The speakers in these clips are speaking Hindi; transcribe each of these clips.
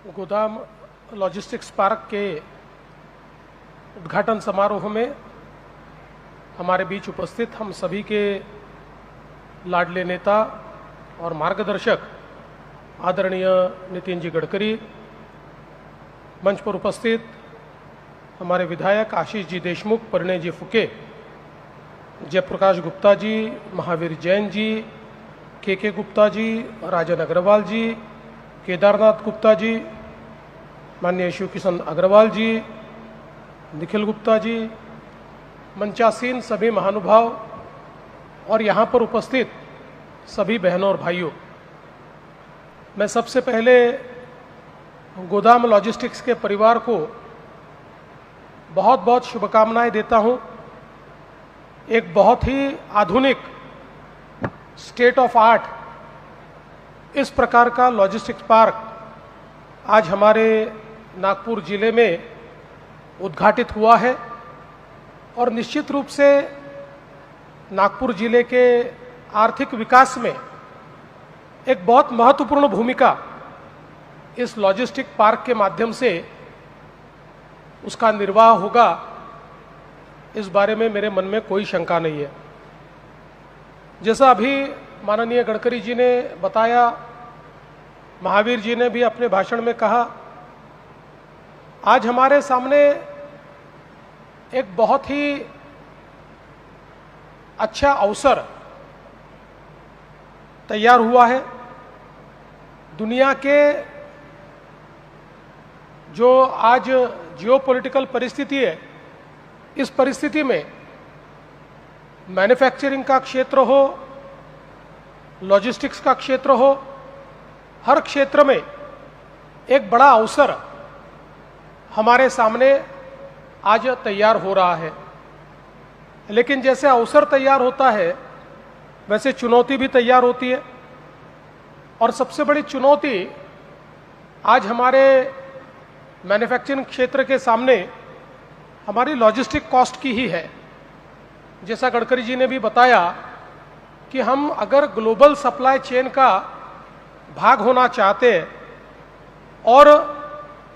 गोदाम लॉजिस्टिक्स पार्क के उद्घाटन समारोह में हमारे बीच उपस्थित हम सभी के लाडले नेता और मार्गदर्शक आदरणीय नितिन जी गडकरी, मंच पर उपस्थित हमारे विधायक आशीष जी देशमुख, परिणय जी फुके, जयप्रकाश गुप्ता जी, महावीर जैन जी, के गुप्ता जी, राजन अग्रवाल जी, केदारनाथ गुप्ता जी, माननीय शिव किशन अग्रवाल जी, निखिल गुप्ता जी, मंचासीन सभी महानुभाव और यहाँ पर उपस्थित सभी बहनों और भाइयों, मैं सबसे पहले गोदाम लॉजिस्टिक्स के परिवार को बहुत बहुत शुभकामनाएं देता हूं। एक बहुत ही आधुनिक स्टेट ऑफ आर्ट इस प्रकार का लॉजिस्टिक्स पार्क आज हमारे नागपुर जिले में उद्घाटित हुआ है और निश्चित रूप से नागपुर जिले के आर्थिक विकास में एक बहुत महत्वपूर्ण भूमिका इस लॉजिस्टिक पार्क के माध्यम से उसका निर्वाह होगा, इस बारे में मेरे मन में कोई शंका नहीं है। जैसा अभी माननीय गडकरी जी ने बताया, महावीर जी ने भी अपने भाषण में कहा, आज हमारे सामने एक बहुत ही अच्छा अवसर तैयार हुआ है। दुनिया के जो आज जियोपॉलिटिकल परिस्थिति है, इस परिस्थिति में मैन्युफैक्चरिंग का क्षेत्र हो, लॉजिस्टिक्स का क्षेत्र हो, हर क्षेत्र में एक बड़ा अवसर हमारे सामने आज तैयार हो रहा है। लेकिन जैसे अवसर तैयार होता है वैसे चुनौती भी तैयार होती है, और सबसे बड़ी चुनौती आज हमारे मैन्युफैक्चरिंग क्षेत्र के सामने हमारी लॉजिस्टिक कॉस्ट की ही है। जैसा गडकरी जी ने भी बताया कि हम अगर ग्लोबल सप्लाई चेन का भाग होना चाहते हैं और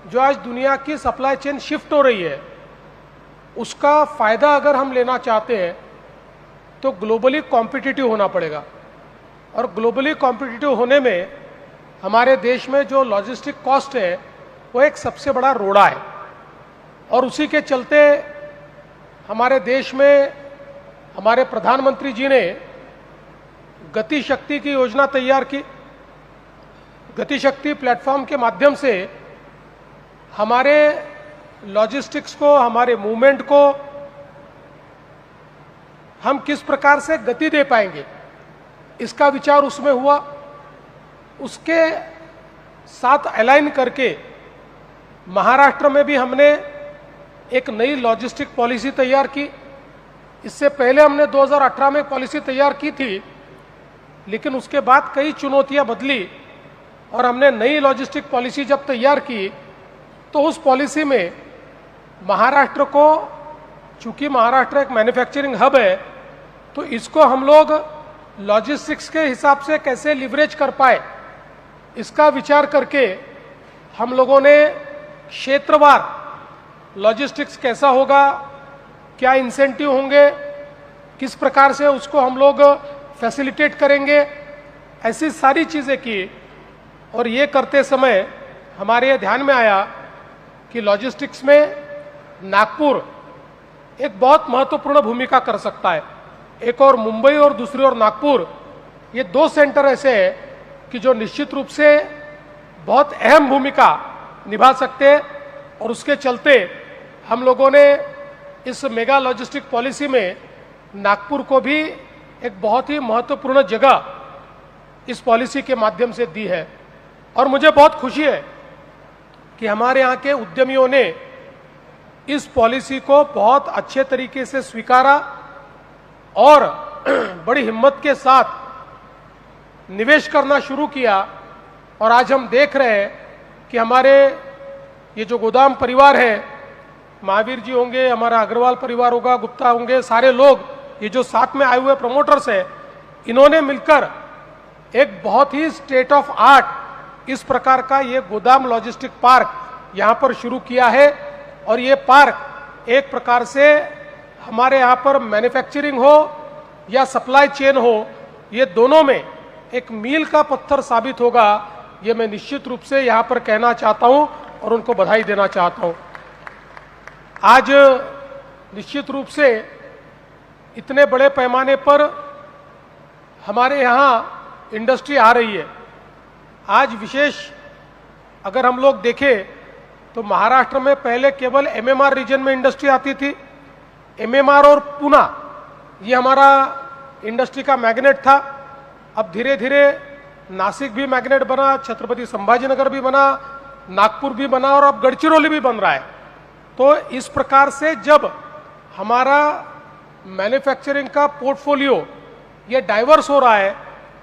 जो आज दुनिया की सप्लाई चेन शिफ्ट हो रही है उसका फायदा अगर हम लेना चाहते हैं तो ग्लोबली कॉम्पिटिटिव होना पड़ेगा। और ग्लोबली कॉम्पिटिटिव होने में हमारे देश में जो लॉजिस्टिक कॉस्ट है वो एक सबसे बड़ा रोड़ा है, और उसी के चलते हमारे देश में हमारे प्रधानमंत्री जी ने गति शक्ति की योजना तैयार की। गति शक्ति प्लेटफॉर्म के माध्यम से हमारे लॉजिस्टिक्स को, हमारे मूवमेंट को हम किस प्रकार से गति दे पाएंगे, इसका विचार उसमें हुआ। उसके साथ अलाइन करके महाराष्ट्र में भी हमने एक नई लॉजिस्टिक पॉलिसी तैयार की। इससे पहले हमने 2018 में पॉलिसी तैयार की थी, लेकिन उसके बाद कई चुनौतियां बदली और हमने नई लॉजिस्टिक पॉलिसी जब तैयार की तो उस पॉलिसी में महाराष्ट्र को, चूंकि महाराष्ट्र एक मैन्युफैक्चरिंग हब है, तो इसको हम लोग लॉजिस्टिक्स के हिसाब से कैसे लिवरेज कर पाए, इसका विचार करके हम लोगों ने क्षेत्रवार लॉजिस्टिक्स कैसा होगा, क्या इंसेंटिव होंगे, किस प्रकार से उसको हम लोग फैसिलिटेट करेंगे, ऐसी सारी चीजें की। और ये करते समय हमारे ये ध्यान में आया कि लॉजिस्टिक्स में नागपुर एक बहुत महत्वपूर्ण भूमिका कर सकता है। एक और मुंबई और दूसरी ओर नागपुर, ये दो सेंटर ऐसे हैं कि जो निश्चित रूप से बहुत अहम भूमिका निभा सकते हैं, और उसके चलते हम लोगों ने इस मेगा लॉजिस्टिक पॉलिसी में नागपुर को भी एक बहुत ही महत्वपूर्ण जगह इस पॉलिसी के माध्यम से दी है। और मुझे बहुत खुशी है कि हमारे यहाँ के उद्यमियों ने इस पॉलिसी को बहुत अच्छे तरीके से स्वीकारा और बड़ी हिम्मत के साथ निवेश करना शुरू किया। और आज हम देख रहे हैं कि हमारे ये जो गोदाम परिवार है, महावीर जी होंगे, हमारा अग्रवाल परिवार होगा, गुप्ता होंगे, सारे लोग ये जो साथ में आए हुए प्रमोटर्स हैं, इन्होंने मिलकर एक बहुत ही स्टेट ऑफ आर्ट इस प्रकार का ये गोदाम लॉजिस्टिक पार्क यहाँ पर शुरू किया है। और ये पार्क एक प्रकार से हमारे यहाँ पर मैन्युफैक्चरिंग हो या सप्लाई चेन हो, ये दोनों में एक मील का पत्थर साबित होगा। ये मैं निश्चित रूप से यहाँ पर कहना चाहता हूँ और उनको बधाई देना चाहता हूँ। आज निश्चित रूप से इतने बड़े पैमाने पर हमारे यहाँ इंडस्ट्री आ रही है। आज विशेष अगर हम लोग देखें तो महाराष्ट्र में पहले केवल एमएमआर रीजन में इंडस्ट्री आती थी। एमएमआर और पुणे ये हमारा इंडस्ट्री का मैग्नेट था। अब धीरे धीरे नासिक भी मैग्नेट बना, छत्रपति संभाजीनगर भी बना, नागपुर भी बना और अब गढ़चिरौली भी बन रहा है। तो इस प्रकार से जब हमारा मैन्युफैक्चरिंग का पोर्टफोलियो ये डाइवर्स हो रहा है,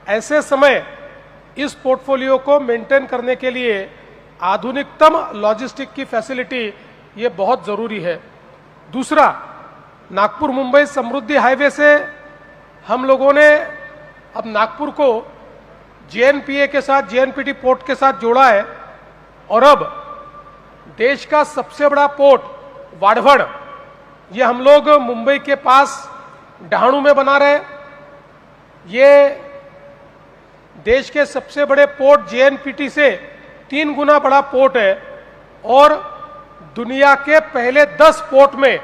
ऐसे समय इस पोर्टफोलियो को मेंटेन करने के लिए आधुनिकतम लॉजिस्टिक की फैसिलिटी ये बहुत ज़रूरी है। दूसरा, नागपुर मुंबई समृद्धि हाईवे से हम लोगों ने अब नागपुर को जेएनपीए के साथ, जेएनपीटी पोर्ट के साथ जोड़ा है और अब देश का सबसे बड़ा पोर्ट वाडवड़ ये हम लोग मुंबई के पास डहाणू में बना रहे। ये देश के सबसे बड़े पोर्ट जेएनपीटी से 3 गुना बड़ा पोर्ट है और दुनिया के पहले 10 पोर्ट में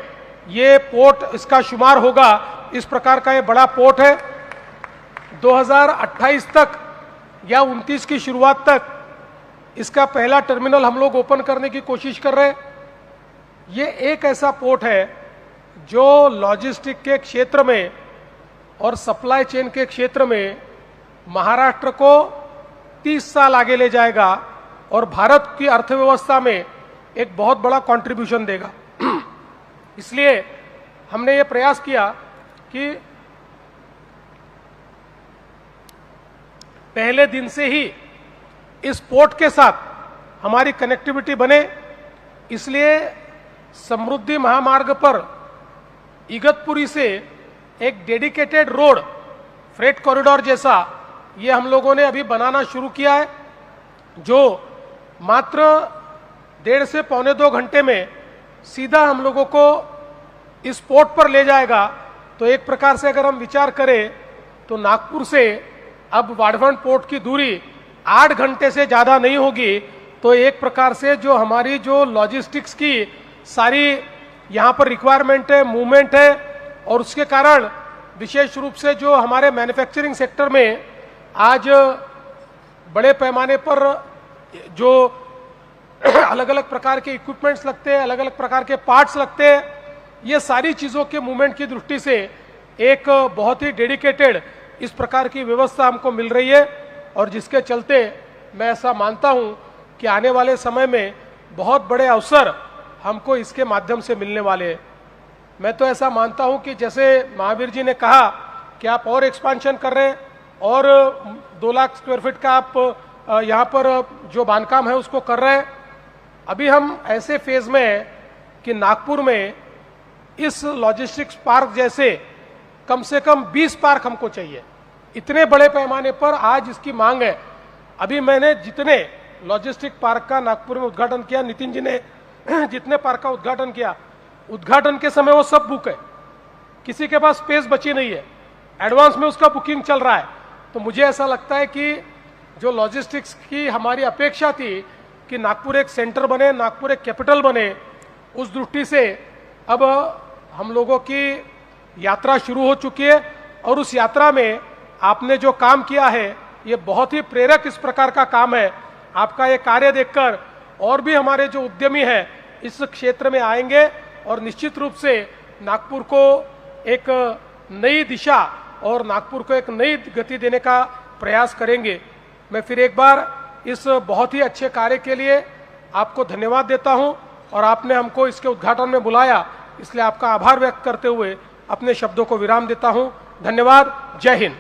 ये पोर्ट इसका शुमार होगा। इस प्रकार का ये बड़ा पोर्ट है। 2028 तक या 29 की शुरुआत तक इसका पहला टर्मिनल हम लोग ओपन करने की कोशिश कर रहे हैं। ये एक ऐसा पोर्ट है जो लॉजिस्टिक के क्षेत्र में और सप्लाई चेन के क्षेत्र में महाराष्ट्र को 30 साल आगे ले जाएगा और भारत की अर्थव्यवस्था में एक बहुत बड़ा कंट्रीब्यूशन देगा। इसलिए हमने ये प्रयास किया कि पहले दिन से ही इस पोर्ट के साथ हमारी कनेक्टिविटी बने। इसलिए समृद्धि महामार्ग पर इगतपुरी से एक डेडिकेटेड रोड फ्रेट कॉरिडोर जैसा ये हम लोगों ने अभी बनाना शुरू किया है, जो मात्र 1.5 से पौने 2 घंटे में सीधा हम लोगों को इस पोर्ट पर ले जाएगा। तो एक प्रकार से अगर हम विचार करें तो नागपुर से अब वाडवड़ पोर्ट की दूरी 8 घंटे से ज़्यादा नहीं होगी। तो एक प्रकार से जो हमारी जो लॉजिस्टिक्स की सारी यहाँ पर रिक्वायरमेंट है, मूवमेंट है, और उसके कारण विशेष रूप से जो हमारे मैन्युफैक्चरिंग सेक्टर में आज बड़े पैमाने पर जो अलग अलग प्रकार के इक्विपमेंट्स लगते हैं, अलग अलग प्रकार के पार्ट्स लगते हैं, ये सारी चीज़ों के मूवमेंट की दृष्टि से एक बहुत ही डेडिकेटेड इस प्रकार की व्यवस्था हमको मिल रही है। और जिसके चलते मैं ऐसा मानता हूं कि आने वाले समय में बहुत बड़े अवसर हमको इसके माध्यम से मिलने वाले हैं। मैं तो ऐसा मानता हूं कि जैसे महावीर जी ने कहा कि आप और एक्सपांशन कर रहे हैं और 2 लाख स्क्वायर फीट का आप यहाँ पर जो बांधकाम है उसको कर रहे हैं। अभी हम ऐसे फेज में हैं कि नागपुर में इस लॉजिस्टिक्स पार्क जैसे कम से कम 20 पार्क हमको चाहिए। इतने बड़े पैमाने पर आज इसकी मांग है। अभी मैंने जितने लॉजिस्टिक पार्क का नागपुर में उद्घाटन किया, नितिन जी ने जितने पार्क का उद्घाटन किया, उद्घाटन के समय वो सब बुक है, किसी के पास स्पेस बची नहीं है, एडवांस में उसका बुकिंग चल रहा है। तो मुझे ऐसा लगता है कि जो लॉजिस्टिक्स की हमारी अपेक्षा थी कि नागपुर एक सेंटर बने, नागपुर एक कैपिटल बने, उस दृष्टि से अब हम लोगों की यात्रा शुरू हो चुकी है। और उस यात्रा में आपने जो काम किया है ये बहुत ही प्रेरक इस प्रकार का काम है। आपका ये कार्य देखकर और भी हमारे जो उद्यमी हैं इस क्षेत्र में आएंगे और निश्चित रूप से नागपुर को एक नई दिशा और नागपुर को एक नई गति देने का प्रयास करेंगे। मैं फिर एक बार इस बहुत ही अच्छे कार्य के लिए आपको धन्यवाद देता हूं और आपने हमको इसके उद्घाटन में बुलाया, इसलिए आपका आभार व्यक्त करते हुए अपने शब्दों को विराम देता हूं। धन्यवाद। जय हिंद।